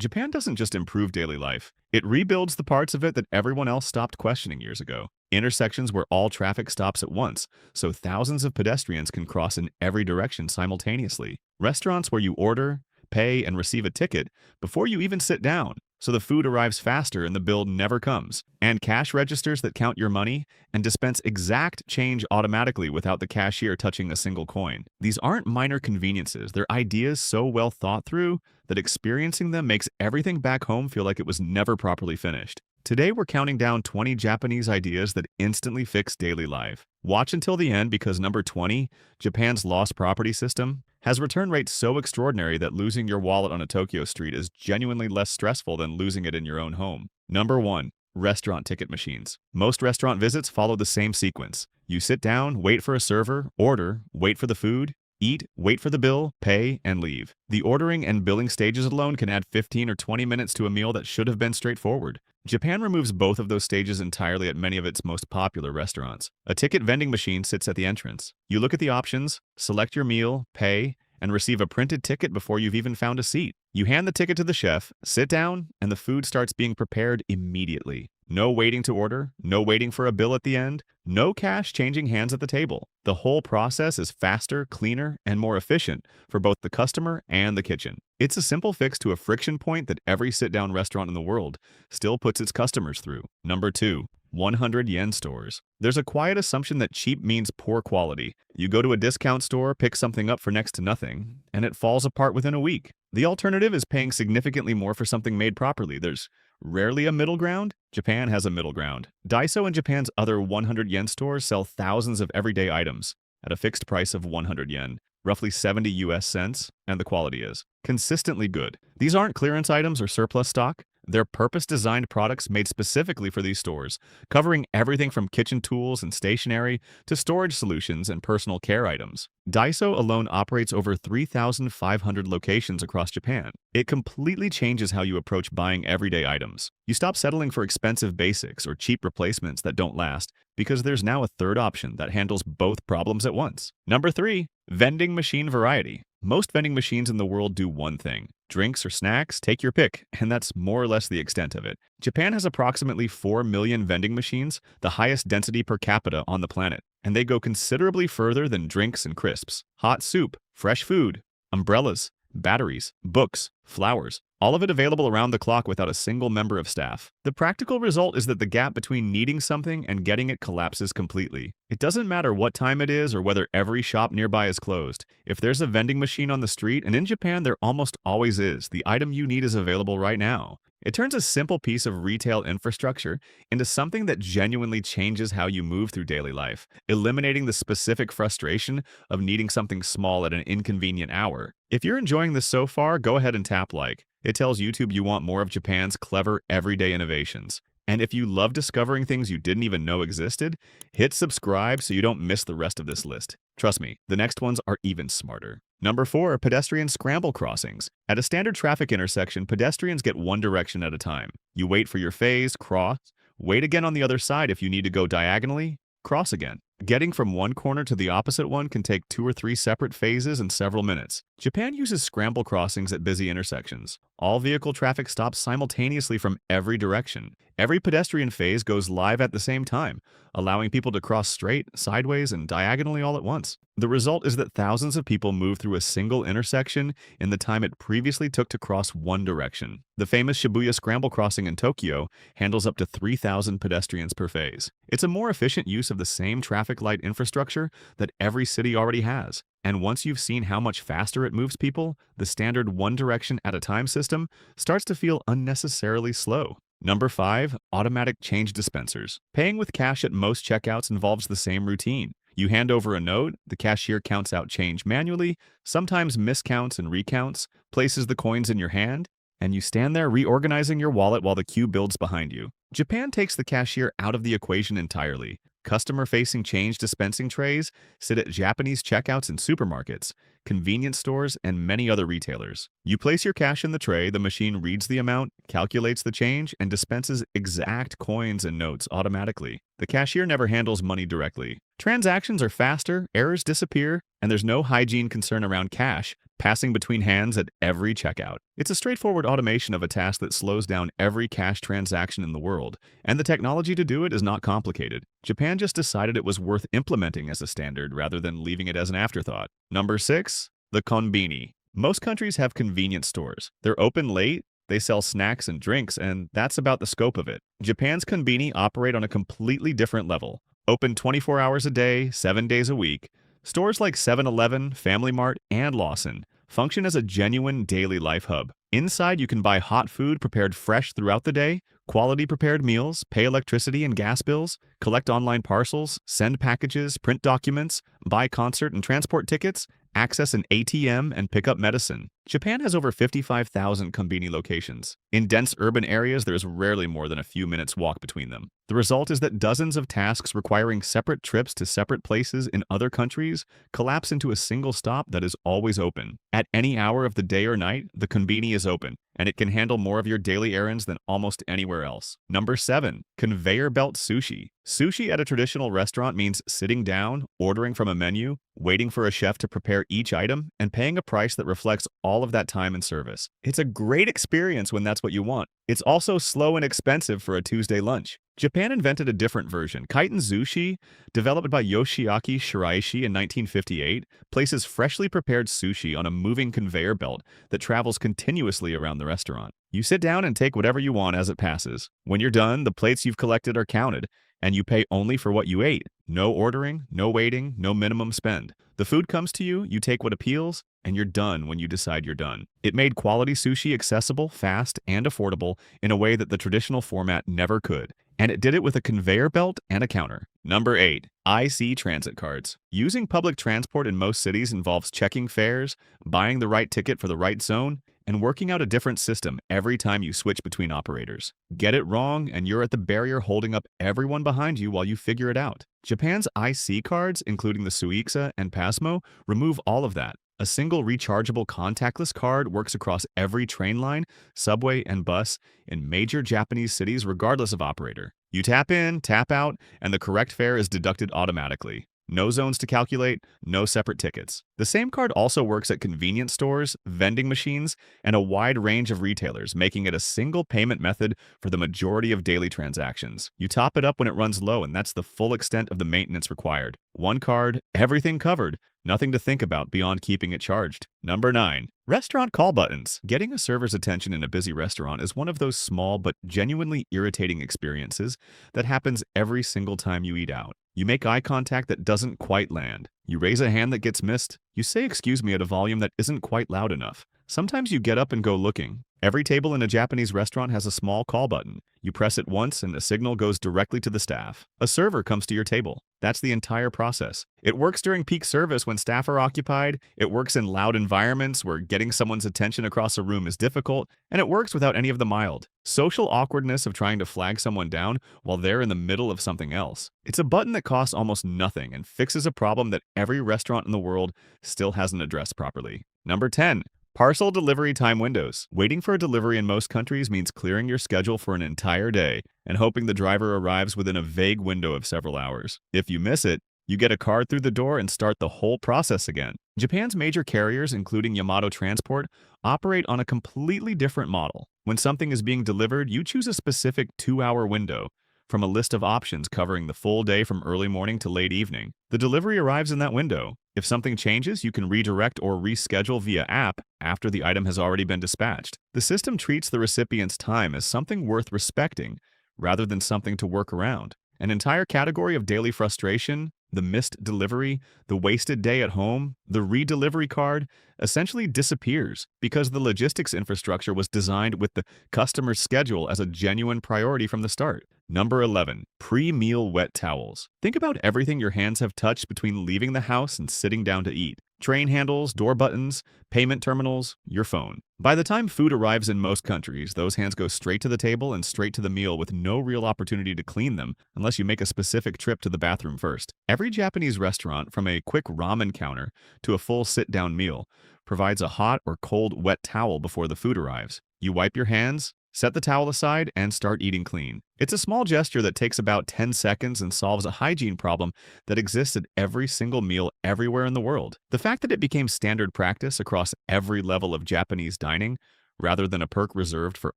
Japan doesn't just improve daily life, it rebuilds the parts of it that everyone else stopped questioning years ago. Intersections where all traffic stops at once, so thousands of pedestrians can cross in every direction simultaneously. Restaurants where you order, pay, and receive a ticket before you even sit down, so the food arrives faster and the bill never comes. And cash registers that count your money and dispense exact change automatically without the cashier touching a single coin. These aren't minor conveniences, they're ideas so well thought through that experiencing them makes everything back home feel like it was never properly finished. Today, we're counting down 20 Japanese ideas that instantly fix daily life. Watch until the end because number 20, Japan's lost property system, has return rates so extraordinary that losing your wallet on a Tokyo street is genuinely less stressful than losing it in your own home. Number 1. Restaurant ticket machines. Most restaurant visits follow the same sequence. You sit down, wait for a server, order, wait for the food, eat, wait for the bill, pay, and leave. The ordering and billing stages alone can add 15 or 20 minutes to a meal that should have been straightforward. Japan removes both of those stages entirely at many of its most popular restaurants. A ticket vending machine sits at the entrance. You look at the options, select your meal, pay, and receive a printed ticket before you've even found a seat. You hand the ticket to the chef, sit down, and the food starts being prepared immediately. No waiting to order, no waiting for a bill at the end, no cash changing hands at the table. The whole process is faster, cleaner, and more efficient for both the customer and the kitchen. It's a simple fix to a friction point that every sit-down restaurant in the world still puts its customers through. Number 2. 100 yen stores. There's a quiet assumption that cheap means poor quality. You go to a discount store, pick something up for next to nothing, and it falls apart within a week. The alternative is paying significantly more for something made properly. There's rarely a middle ground. Japan has a middle ground. Daiso and Japan's other 100 yen stores sell thousands of everyday items at a fixed price of 100 yen, roughly 70 US cents, and the quality is consistently good. These aren't clearance items or surplus stock. They're purpose-designed products made specifically for these stores, covering everything from kitchen tools and stationery to storage solutions and personal care items. Daiso alone operates over 3,500 locations across Japan. It completely changes how you approach buying everyday items. You stop settling for expensive basics or cheap replacements that don't last because there's now a third option that handles both problems at once. Number 3. Vending machine variety. Most vending machines in the world do one thing. Drinks or snacks, take your pick, and that's more or less the extent of it. Japan has approximately 4 million vending machines, the highest density per capita on the planet, and they go considerably further than drinks and crisps. Hot soup, fresh food, umbrellas, batteries, books, flowers, all of it available around the clock without a single member of staff. The practical result is that the gap between needing something and getting it collapses completely. It doesn't matter what time it is or whether every shop nearby is closed. If there's a vending machine on the street, and in Japan there almost always is, the item you need is available right now. It turns a simple piece of retail infrastructure into something that genuinely changes how you move through daily life, eliminating the specific frustration of needing something small at an inconvenient hour. If you're enjoying this so far, go ahead and tap like. It tells YouTube you want more of Japan's clever everyday innovations. And if you love discovering things you didn't even know existed, hit subscribe so you don't miss the rest of this list. Trust me, the next ones are even smarter. Number 4. Pedestrian scramble crossings. At a standard traffic intersection, pedestrians get one direction at a time. You wait for your phase, cross, wait again on the other side if you need to go diagonally, cross again. Getting from one corner to the opposite one can take 2 or 3 separate phases and several minutes. Japan uses scramble crossings at busy intersections. All vehicle traffic stops simultaneously from every direction. Every pedestrian phase goes live at the same time, allowing people to cross straight, sideways, and diagonally all at once. The result is that thousands of people move through a single intersection in the time it previously took to cross one direction. The famous Shibuya Scramble Crossing in Tokyo handles up to 3,000 pedestrians per phase. It's a more efficient use of the same traffic light infrastructure that every city already has. And once you've seen how much faster it moves people, the standard one direction at a time system starts to feel unnecessarily slow. Number 5. Automatic change dispensers. Paying with cash at most checkouts involves the same routine. You hand over a note, the cashier counts out change manually, sometimes miscounts and recounts, places the coins in your hand, and you stand there reorganizing your wallet while the queue builds behind you. Japan takes the cashier out of the equation entirely. Customer-facing change dispensing trays sit at Japanese checkouts in supermarkets, convenience stores, and many other retailers. You place your cash in the tray, the machine reads the amount, calculates the change, and dispenses exact coins and notes automatically. The cashier never handles money directly. Transactions are faster, errors disappear, and there's no hygiene concern around cash passing between hands at every checkout. It's a straightforward automation of a task that slows down every cash transaction in the world, and the technology to do it is not complicated. Japan just decided it was worth implementing as a standard rather than leaving it as an afterthought. Number 6. The konbini. Most countries have convenience stores. They're open late, they sell snacks and drinks, and that's about the scope of it. Japan's konbini operate on a completely different level. Open 24 hours a day, 7 days a week. Stores like 7-Eleven, Family Mart, and Lawson function as a genuine daily life hub. Inside, you can buy hot food prepared fresh throughout the day, quality prepared meals, pay electricity and gas bills, collect online parcels, send packages, print documents, buy concert and transport tickets, access an ATM, and pick up medicine. Japan has over 55,000 konbini locations. In dense urban areas, there is rarely more than a few minutes walk between them. The result is that dozens of tasks requiring separate trips to separate places in other countries collapse into a single stop that is always open. At any hour of the day or night, the konbini is open, and it can handle more of your daily errands than almost anywhere else. Number 7. Conveyor belt sushi. Sushi at a traditional restaurant means sitting down, ordering from a menu, waiting for a chef to prepare each item, and paying a price that reflects all of that time and service. It's a great experience when that's what you want. It's also slow and expensive for a Tuesday lunch. Japan invented a different version. Kaiten Sushi, developed by Yoshiaki Shiraishi in 1958, places freshly prepared sushi on a moving conveyor belt that travels continuously around the restaurant. You sit down and take whatever you want as it passes. When you're done, the plates you've collected are counted, and you pay only for what you ate. No ordering, no waiting, no minimum spend. The food comes to you, you take what appeals, and you're done when you decide you're done. It made quality sushi accessible, fast, and affordable in a way that the traditional format never could. And it did it with a conveyor belt and a counter. Number 8. IC transit cards. Using public transport in most cities involves checking fares, buying the right ticket for the right zone, and working out a different system every time you switch between operators. Get it wrong, and you're at the barrier holding up everyone behind you while you figure it out. Japan's IC cards, including the Suica and Pasmo, remove all of that. A single rechargeable contactless card works across every train line, subway, and bus in major Japanese cities regardless of operator. You tap in, tap out, and the correct fare is deducted automatically. No zones to calculate, no separate tickets. The same card also works at convenience stores, vending machines, and a wide range of retailers, making it a single payment method for the majority of daily transactions. You top it up when it runs low, and that's the full extent of the maintenance required. One card, everything covered. Nothing to think about beyond keeping it charged. Number 9. Restaurant call buttons. Getting a server's attention in a busy restaurant is one of those small but genuinely irritating experiences that happens every single time you eat out. You make eye contact that doesn't quite land. You raise a hand that gets missed. You say excuse me at a volume that isn't quite loud enough. Sometimes you get up and go looking. Every table in a Japanese restaurant has a small call button. You press it once and a signal goes directly to the staff. A server comes to your table. That's the entire process. It works during peak service when staff are occupied, it works in loud environments where getting someone's attention across a room is difficult, and it works without any of the mild social awkwardness of trying to flag someone down while they're in the middle of something else. It's a button that costs almost nothing and fixes a problem that every restaurant in the world still hasn't addressed properly. Number 10. Parcel delivery time windows. Waiting for a delivery in most countries means clearing your schedule for an entire day and hoping the driver arrives within a vague window of several hours. If you miss it, you get a card through the door and start the whole process again. Japan's major carriers, including Yamato Transport, operate on a completely different model. When something is being delivered, you choose a specific 2-hour window from a list of options covering the full day from early morning to late evening. The delivery arrives in that window. If something changes, you can redirect or reschedule via app after the item has already been dispatched. The system treats the recipient's time as something worth respecting rather than something to work around. An entire category of daily frustration, the missed delivery, the wasted day at home, the redelivery card, essentially disappears because the logistics infrastructure was designed with the customer's schedule as a genuine priority from the start. Number 11. Pre-meal wet towels. Think about everything your hands have touched between leaving the house and sitting down to eat. Train handles, door buttons, payment terminals, your phone. By the time food arrives in most countries, those hands go straight to the table and straight to the meal with no real opportunity to clean them unless you make a specific trip to the bathroom first. Every Japanese restaurant, from a quick ramen counter to a full sit-down meal, provides a hot or cold wet towel before the food arrives. You wipe your hands, Set the towel aside and start eating clean. It's a small gesture that takes about 10 seconds and solves a hygiene problem that exists at every single meal everywhere in the world. The fact that it became standard practice across every level of Japanese dining, rather than a perk reserved for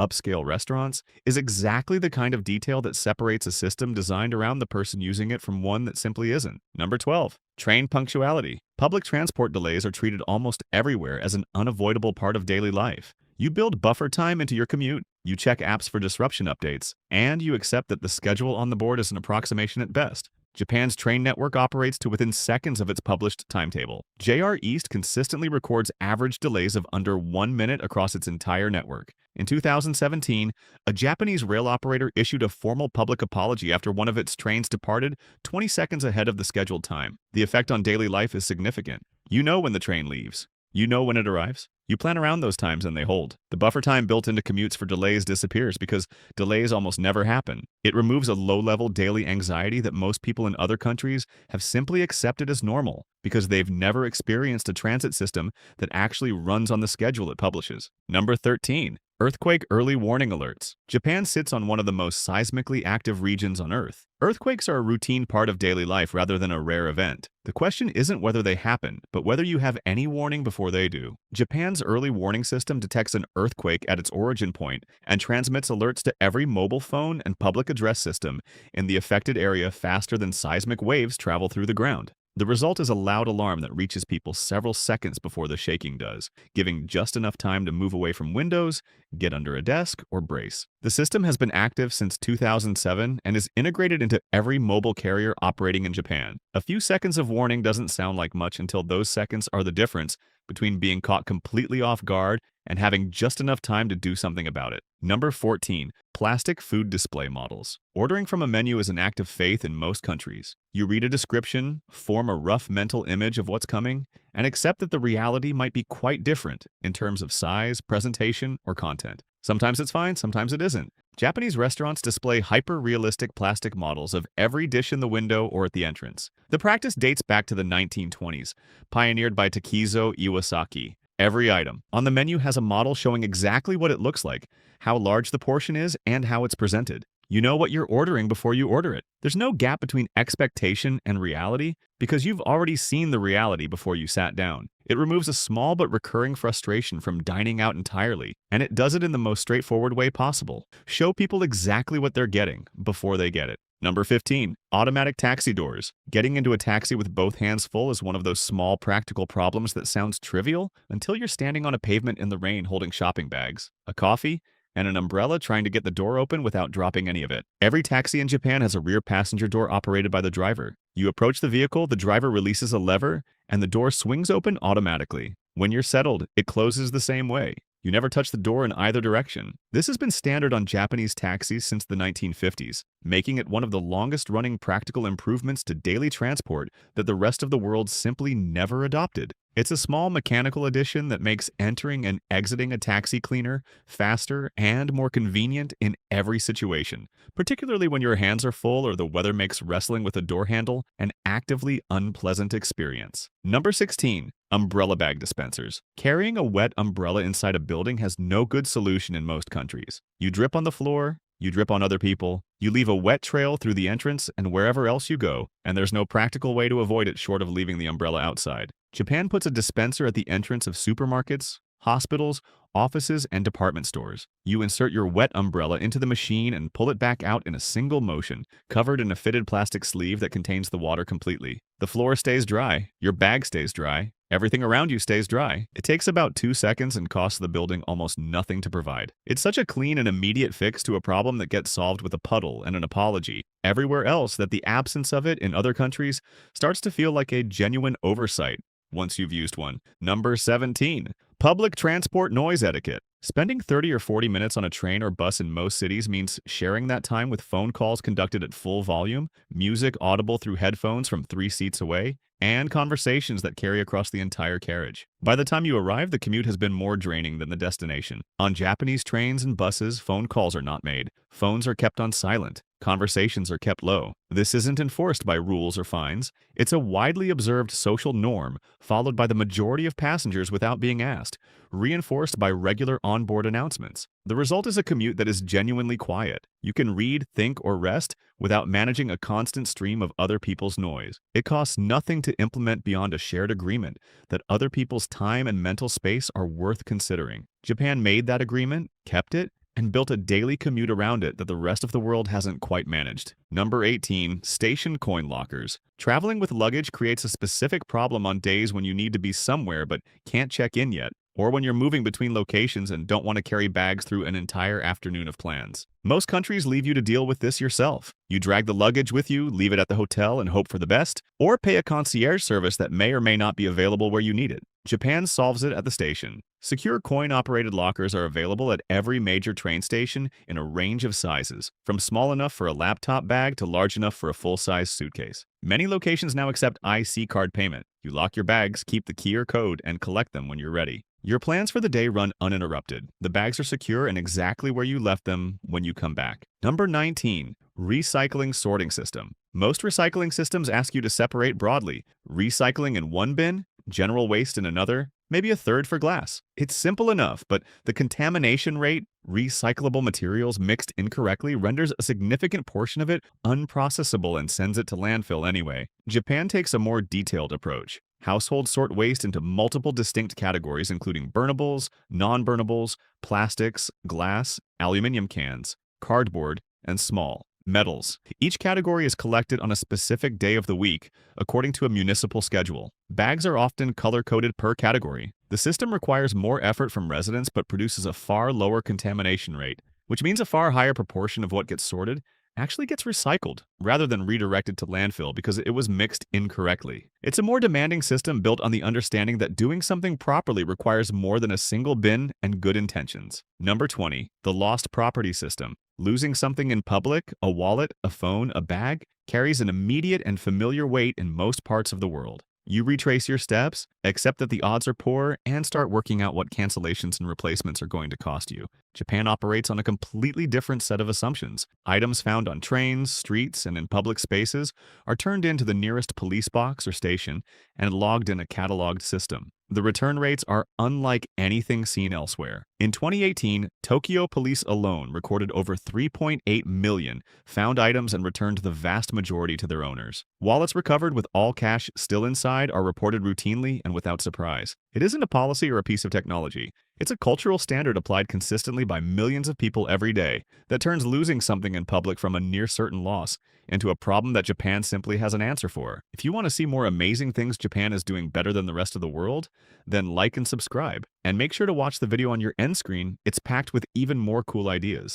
upscale restaurants, is exactly the kind of detail that separates a system designed around the person using it from one that simply isn't. Number 12. Train punctuality. Public transport delays are treated almost everywhere as an unavoidable part of daily life. You build buffer time into your commute, you check apps for disruption updates, and you accept that the schedule on the board is an approximation at best. Japan's train network operates to within seconds of its published timetable. JR East consistently records average delays of under 1 minute across its entire network. In 2017, a Japanese rail operator issued a formal public apology after one of its trains departed 20 seconds ahead of the scheduled time. The effect on daily life is significant. You know when the train leaves. You know when it arrives. You plan around those times and they hold. The buffer time built into commutes for delays disappears because delays almost never happen. It removes a low-level daily anxiety that most people in other countries have simply accepted as normal because they've never experienced a transit system that actually runs on the schedule it publishes. Number 13. Earthquake early warning alerts. Japan sits on one of the most seismically active regions on Earth. Earthquakes are a routine part of daily life rather than a rare event. The question isn't whether they happen, but whether you have any warning before they do. Japan's early warning system detects an earthquake at its origin point and transmits alerts to every mobile phone and public address system in the affected area faster than seismic waves travel through the ground. The result is a loud alarm that reaches people several seconds before the shaking does, giving just enough time to move away from windows, get under a desk, or brace. The system has been active since 2007 and is integrated into every mobile carrier operating in Japan. A few seconds of warning doesn't sound like much until those seconds are the difference between being caught completely off guard and having just enough time to do something about it. Number 14. Plastic food display models. Ordering from a menu is an act of faith in most countries. You read a description, form a rough mental image of what's coming, and accept that the reality might be quite different in terms of size, presentation, or content. Sometimes it's fine, sometimes it isn't. Japanese restaurants display hyper-realistic plastic models of every dish in the window or at the entrance. The practice dates back to the 1920s, pioneered by Takezo Iwasaki. Every item on the menu has a model showing exactly what it looks like, how large the portion is, and how it's presented. You know what you're ordering before you order it. There's no gap between expectation and reality because you've already seen the reality before you sat down. It removes a small but recurring frustration from dining out entirely, and it does it in the most straightforward way possible. Show people exactly what they're getting before they get it. Number 15. Automatic taxi doors. Getting into a taxi with both hands full is one of those small practical problems that sounds trivial until you're standing on a pavement in the rain holding shopping bags, a coffee, and an umbrella trying to get the door open without dropping any of it. Every taxi in Japan has a rear passenger door operated by the driver. You approach the vehicle, the driver releases a lever, and the door swings open automatically. When you're settled, it closes the same way. You never touch the door in either direction. This has been standard on Japanese taxis since the 1950s, making it one of the longest-running practical improvements to daily transport that the rest of the world simply never adopted. It's a small mechanical addition that makes entering and exiting a taxi cleaner, faster, and more convenient in every situation, particularly when your hands are full or the weather makes wrestling with a door handle an actively unpleasant experience. Number 16. Umbrella bag dispensers. Carrying a wet umbrella inside a building has no good solution in most countries. You drip on the floor, you drip on other people, you leave a wet trail through the entrance and wherever else you go, and there's no practical way to avoid it short of leaving the umbrella outside. Japan puts a dispenser at the entrance of supermarkets, hospitals, offices, and department stores. You insert your wet umbrella into the machine and pull it back out in a single motion, covered in a fitted plastic sleeve that contains the water completely. The floor stays dry, your bag stays dry, everything around you stays dry. It takes about 2 seconds and costs the building almost nothing to provide. It's such a clean and immediate fix to a problem that gets solved with a puddle and an apology everywhere else that the absence of it in other countries starts to feel like a genuine oversight once you've used one. Number 17. Public transport noise etiquette. Spending 30 or 40 minutes on a train or bus in most cities means sharing that time with phone calls conducted at full volume, music audible through headphones from 3 seats away, and conversations that carry across the entire carriage. By the time you arrive, the commute has been more draining than the destination. On Japanese trains and buses, phone calls are not made. Phones are kept on silent. Conversations are kept low. This isn't enforced by rules or fines. It's a widely observed social norm, followed by the majority of passengers without being asked, reinforced by regular onboard announcements. The result is a commute that is genuinely quiet. You can read, think, or rest without managing a constant stream of other people's noise. It costs nothing to implement beyond a shared agreement that other people's time and mental space are worth considering. Japan made that agreement, kept it, and built a daily commute around it that the rest of the world hasn't quite managed. Number 18. Station coin lockers. Traveling with luggage creates a specific problem on days when you need to be somewhere but can't check in yet, or when you're moving between locations and don't want to carry bags through an entire afternoon of plans. Most countries leave you to deal with this yourself. You drag the luggage with you, leave it at the hotel and hope for the best, or pay a concierge service that may or may not be available where you need it. Japan solves it at the station. Secure coin-operated lockers are available at every major train station in a range of sizes, from small enough for a laptop bag to large enough for a full-size suitcase. Many locations now accept IC card payment. You lock your bags, keep the key or code, and collect them when you're ready. Your plans for the day run uninterrupted. The bags are secure and exactly where you left them when you come back. Number 19. Recycling sorting system. Most recycling systems ask you to separate broadly. Recycling in one bin, general waste in another, maybe a third for glass. It's simple enough, but the contamination rate, recyclable materials mixed incorrectly, renders a significant portion of it unprocessable and sends it to landfill anyway. Japan takes a more detailed approach. Households sort waste into multiple distinct categories, including burnables, non-burnables, plastics, glass, aluminum cans, cardboard, and small metals. Each category is collected on a specific day of the week, according to a municipal schedule. Bags are often color-coded per category. The system requires more effort from residents but produces a far lower contamination rate, which means a far higher proportion of what gets sorted actually gets recycled rather than redirected to landfill because it was mixed incorrectly. It's a more demanding system built on the understanding that doing something properly requires more than a single bin and good intentions. Number 20. The lost property system. Losing something in public, a wallet, a phone, a bag, carries an immediate and familiar weight in most parts of the world. You retrace your steps, accept that the odds are poor, and start working out what cancellations and replacements are going to cost you. Japan operates on a completely different set of assumptions. Items found on trains, streets, and in public spaces are turned into the nearest police box or station and logged in a cataloged system. The return rates are unlike anything seen elsewhere. In 2018, Tokyo police alone recorded over 3.8 million found items and returned the vast majority to their owners. Wallets recovered with all cash still inside are reported routinely and without surprise. It isn't a policy or a piece of technology. It's a cultural standard applied consistently by millions of people every day that turns losing something in public from a near-certain loss into a problem that Japan simply has an answer for. If you want to see more amazing things Japan is doing better than the rest of the world, then like and subscribe. And make sure to watch the video on your end screen. It's packed with even more cool ideas.